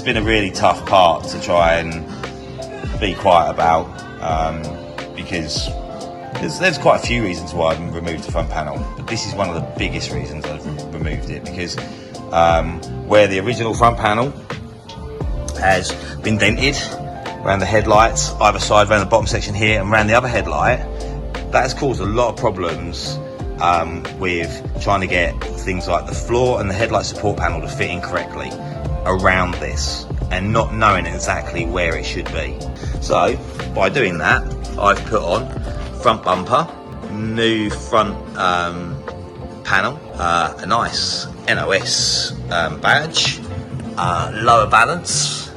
been a really tough part to try and be quiet about, because there's quite a few reasons why I've removed the front panel, but this is one of the biggest reasons I've removed it, because where the original front panel has been dented around the headlights, either side, around the bottom section here and around the other headlight, that has caused a lot of problems with trying to get things like the floor and the headlight support panel to fit in correctly around this and not knowing exactly where it should be. So by doing that, I've put on front bumper, new front panel, a nice NOS badge, lower balance,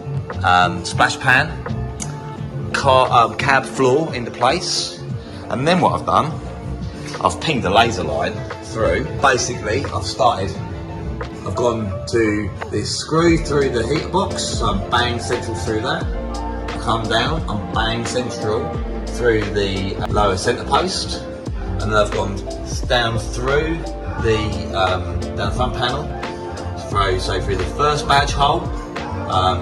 splash pan, cab floor into place, and then what I've done, I've pinged a laser line through. Basically, I've gone to this screw through the heater box, so I'm bang central through that, come down, I'm bang central through the lower centre post, and then I've gone down through the front panel, through the first badge hole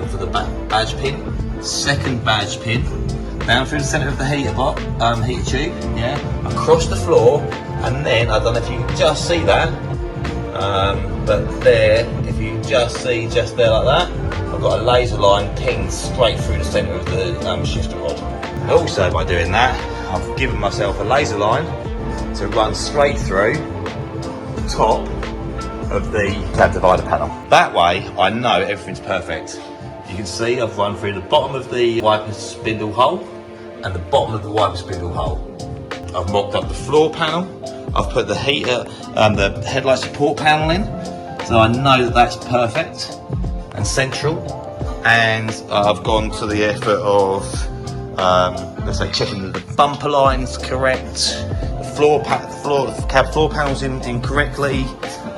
for the badge pin, second badge pin, down through the centre of the heater box, heater tube, across the floor, and then, I don't know if you can just see that, but there, if you just see just there like that, I've got a laser line pinged straight through the centre of the shifter rod. Also, by doing that, I've given myself a laser line to run straight through the top of the cab divider panel. That way, I know everything's perfect. You can see I've run through the bottom of the wiper spindle hole and the bottom of the wiper spindle hole. I've mocked up the floor panel. I've put the heater, the headlight support panel in, so I know that that's perfect and central. And I've gone to the effort of, let's say, checking that the bumper line's correct, the cab floor panels in correctly,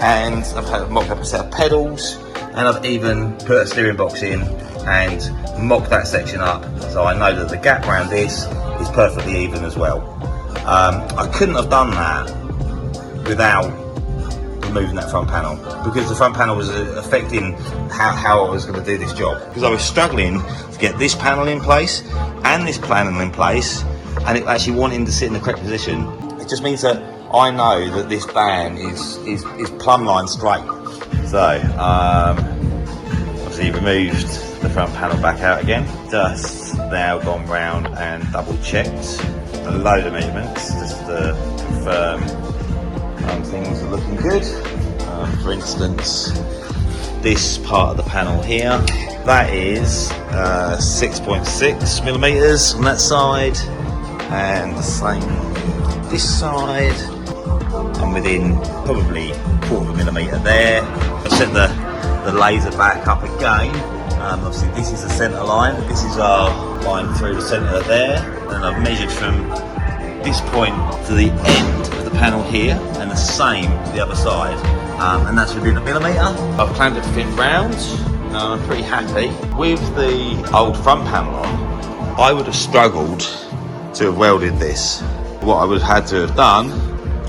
and I've mocked up a set of pedals, and I've even put a steering box in and mocked that section up, so I know that the gap around this is perfectly even as well. I couldn't have done that without removing that front panel, because the front panel was affecting how I was going to do this job, because I was struggling to get this panel in place and this panel in place, and it actually wanting to sit in the correct position. It just means that I know that this band is plumb line straight. So obviously removed the front panel back out again, just now gone round and double checked a load of measurements just to confirm things are looking good. For instance, this part of the panel here, that is 6.6 millimeters on that side, and the same this side. I'm within probably 1/4 millimeter there. I've set the laser back up again. Obviously this is the centre line, this is our line through the centre there, and I've measured from this point to the end of the panel here, and the same to the other side, and that's within 1 millimetre. I've clamped everything round, and I'm pretty happy. With the old front panel on, I would have struggled to have welded this. What I would have had to have done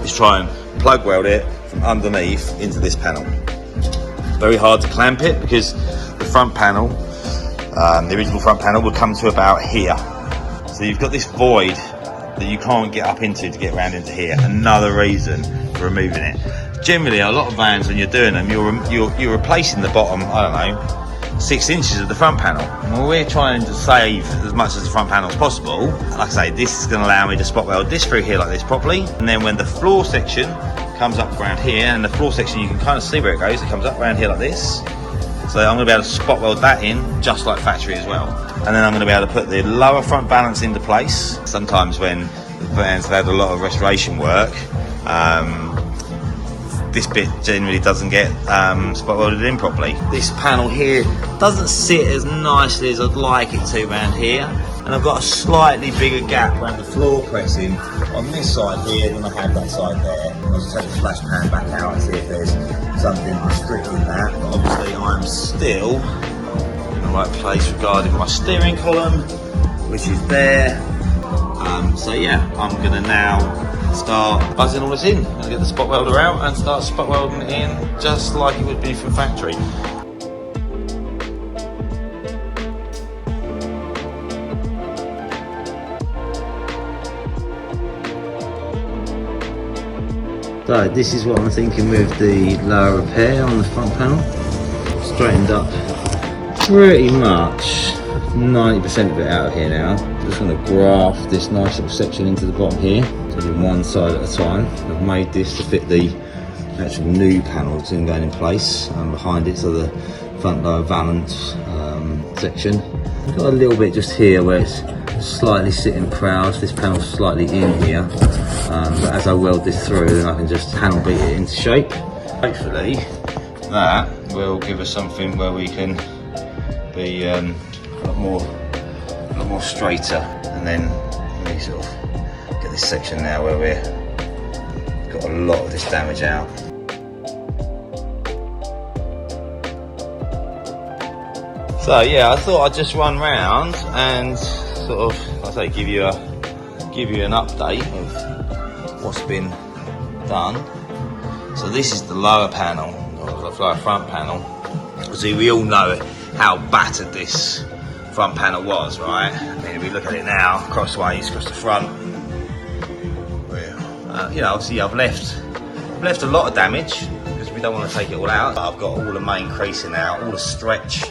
is try and plug weld it from underneath into this panel. Very hard to clamp it, because the front panel, the original front panel, would come to about here. So you've got this void that you can't get up into to get around into here. Another reason for removing it. Generally, a lot of vans, when you're doing them, you're replacing the bottom, I don't know, 6 inches of the front panel. Well, we're trying to save as much as the front panel as possible. Like I say, this is going to allow me to spot weld this through here like this properly, and then when the floor section comes up around here, and the floor section you can kind of see where it goes, it comes up around here like this. So I'm going to be able to spot weld that in just like factory as well. And then I'm going to be able to put the lower front balance into place. Sometimes when the vans have had a lot of restoration work, this bit generally doesn't get spot welded in properly. This panel here doesn't sit as nicely as I'd like it to around here, and I've got a slightly bigger gap around the floor pressing on this side here than I have that side there. I'll just take the flash pan back out and see if there's something restricting that. But obviously I'm still in the right place regarding my steering column, which is there. So yeah, I'm gonna now start buzzing all this in and get the spot welder out and start spot welding it in just like it would be from factory. So this is what I'm thinking with the lower repair on the front panel. Straightened up pretty much 90% of it out of here now. Just going to graft this nice little section into the bottom here, doing one side at a time. I've made this to fit the actual new panel that's going in place behind it, so the front lower valance section. I've got a little bit just here where it's slightly sitting proud. This panel's slightly in here, but as I weld this through, then I can just panel beat it into shape. Hopefully that will give us something where we can be a lot more straighter, and then we sort of get this section now where we've got a lot of this damage out. So yeah, I thought I'd just run round and sort of, like I say, give you an update of what's been done. So this is the lower panel, or the lower front panel. See, we all know how battered this front panel was, right? I mean, if we look at it now, crossways across the front, you know, obviously I've left a lot of damage because we don't want to take it all out. I've got all the main creasing out, all the stretch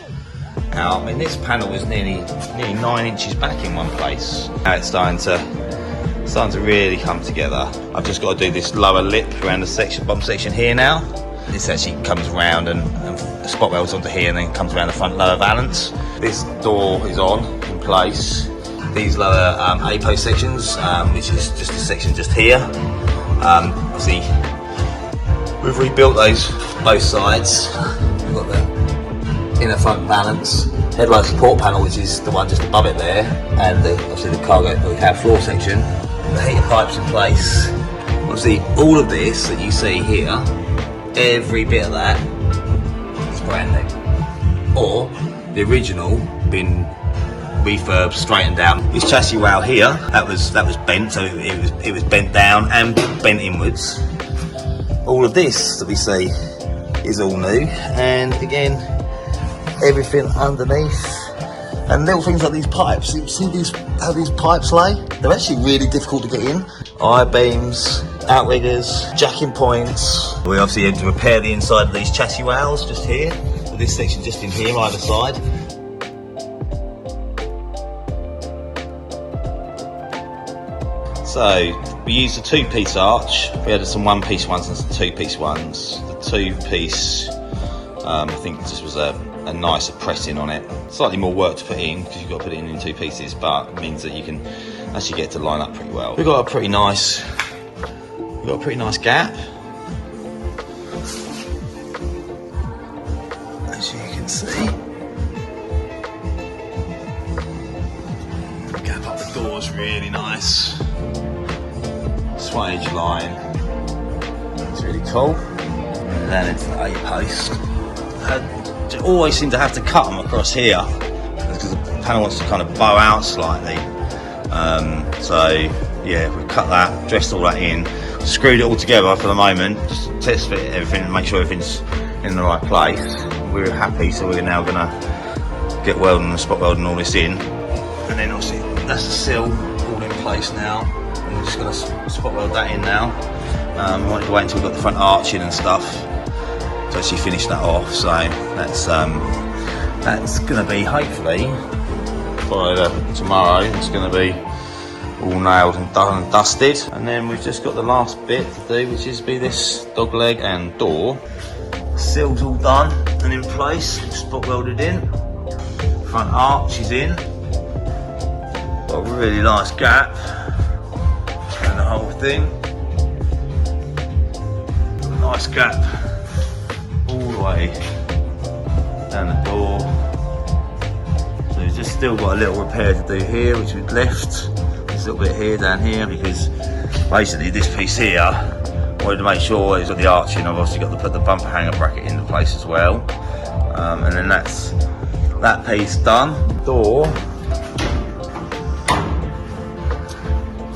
out. I mean, this panel was nearly 9 inches back in one place. Now it's starting to really come together. I've just got to do this lower lip around the bottom section here now. This actually comes around and spot welds onto here, and then comes around the front lower valance. This door is on in place. These lower A post sections, which is just a section just here. See, we've rebuilt both sides. We've got the inner front valance, headlight support panel, which is the one just above it there, and obviously the cargo, the cab floor section. The heater pipes in place. Obviously, all of this that you see here, every bit of that is brand new, or the original been refurbed, straightened down. This chassis rail here, that was bent, so it was bent down and bent inwards. All of this that we see is all new, and again, everything underneath, and little things like these pipes. You see how these pipes lay? They're actually really difficult to get in. I-beams, outriggers, jacking points. We obviously had to repair the inside of these chassis rails just here. So this section just in here, either side. So we used a 2-piece arch. We had some 1-piece ones and some 2-piece ones. The 2-piece, I think this was a nicer pressing on it. Slightly more work to put in because you've got to put it in 2 pieces, but it means that you can actually get it to line up pretty well. We've got a pretty nice gap, as you can see. The gap up the door is really nice. Swage line, it's really cool. And then into the A-post. Always seem to have to cut them across here because the panel wants to kind of bow out slightly. So yeah, we cut that, dressed all that in, screwed it all together for the moment, just test fit everything and make sure everything's in the right place. We're happy, so we're now gonna get welding and spot welding all this in, and then obviously that's the sill all in place now, and we're just gonna spot weld that in now. We wanted to wait until we got the front arch in and stuff to actually finish that off, so that's gonna be, hopefully by tomorrow, it's gonna be all nailed and done and dusted. And then we've just got the last bit to do, which is this dog leg and door. Sill's all done and in place, spot welded in. Front arch is in. Got a really nice gap and the whole thing. Got a nice gap all the way down the door. So we've just still got a little repair to do here, which we've left. This little bit here, down here, because basically this piece here, I wanted to make sure it's got the arching. I've obviously got to put the bumper hanger bracket into place as well. And then that's that piece done. Door,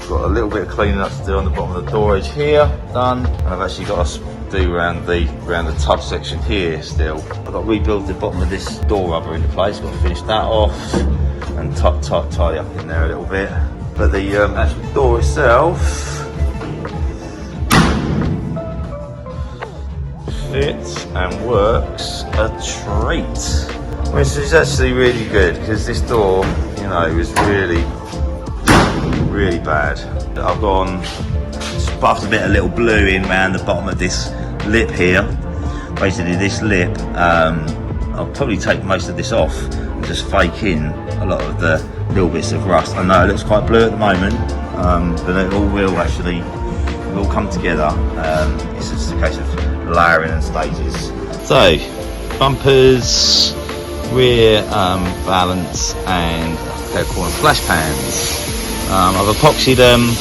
got a little bit of cleaning up to do on the bottom of the door edge here, done. And I've actually got to do around the tub section here still. I've got to rebuild the bottom of this door rubber into place, got to finish that off and tie up in there a little bit. But the actual door itself, and works a treat. Which is actually really good because this door, you know, was really bad. I've gone, spuffed a bit of little blue in around the bottom of this lip here. Basically this lip, I'll probably take most of this off and just fake in a lot of the little bits of rust. I know it looks quite blue at the moment, but it all will actually, it will come together. It's just a case of layering and stages. So, bumpers, rear balance and pair of corner flash pans. I've epoxied them,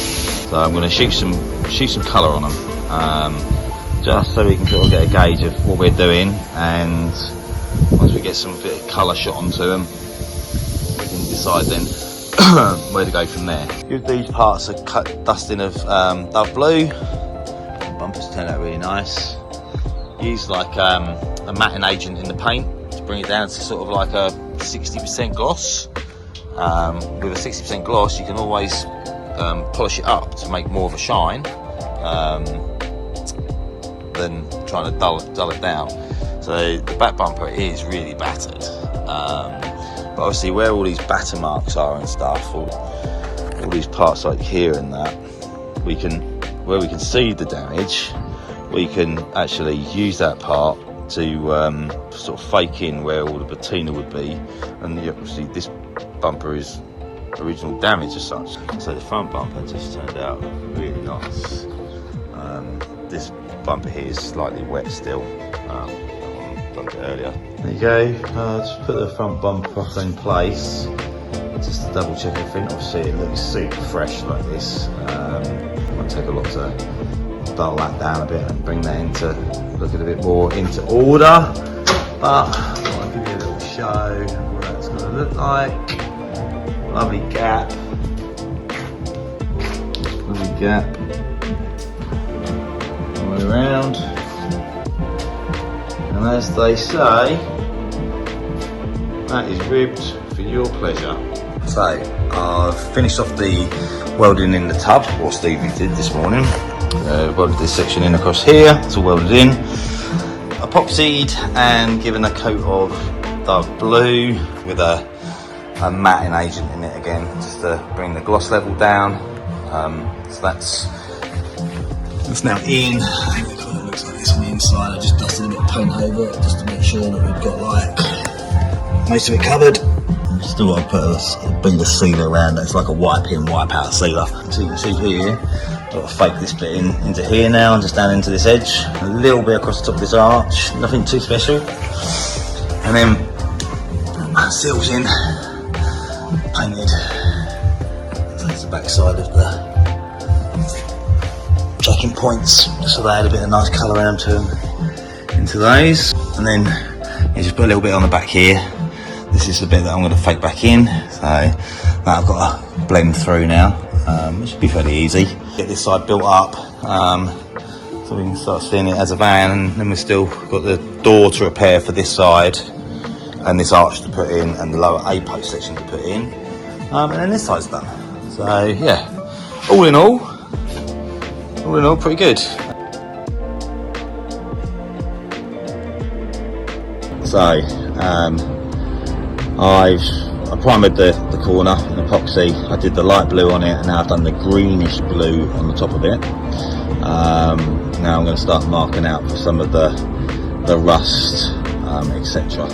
so I'm going to shoot some colour on them, just so we can sort of get a gauge of what we're doing, and once we get some bit of colour shot onto them, we can decide then where to go from there. Give these parts a dusting of Dove Blue. The bumpers turned out really nice. Use like a matting agent in the paint to bring it down to sort of like a 60% gloss. With a 60% gloss, you can always polish it up to make more of a shine than trying to dull it down. So the back bumper is really battered, but obviously where all these batter marks are and stuff, all these parts like here and that, where we can see the damage, we can actually use that part to sort of fake in where all the patina would be, and obviously this bumper is original damage as such. So the front bumper just turned out really nice. This bumper here is slightly wet still. Done it earlier. There you go. Just put the front bumper in place just to double check everything. Obviously it looks super fresh like this. It might take a lot to dull that down a bit and bring that into looking a bit more into order. But I'll give you a little show of what that's going to look like. Lovely gap. Lovely gap. All the way around. And as they say, that is ribbed for your pleasure. So, I've finished off the welding in the tub, what Stevie did this morning. Welded this section in across here, it's all welded in. Epoxied and given a coat of dark blue with a matting agent in it again, just to bring the gloss level down. So that's now in. I think it kind of looks like this on the inside. I just dusted a bit of paint over it just to make sure that we've got like most of it covered. Still got to put a bead of sealer around it. It's like a wipe in, wipe out sealer. So you can see here, I've got to fake this bit into here now and just down into this edge. A little bit across the top of this arch, nothing too special. And then that seals in, painted. So that's the back side of the jacking points, so they had a bit of nice colour around to them into those. And then you just put a little bit on the back here. This is the bit that I'm going to fake back in, so that I've got to blend through now, which should be fairly easy. Get this side built up, so we can start seeing it as a van, and then we've still got the door to repair for this side, and this arch to put in, and the lower A-post section to put in, and then this side's done. So yeah, all in all, pretty good. So I primed the corner in epoxy. I did the light blue on it, and now I've done the greenish blue on the top of it. Now I'm going to start marking out for some of the rust, etc.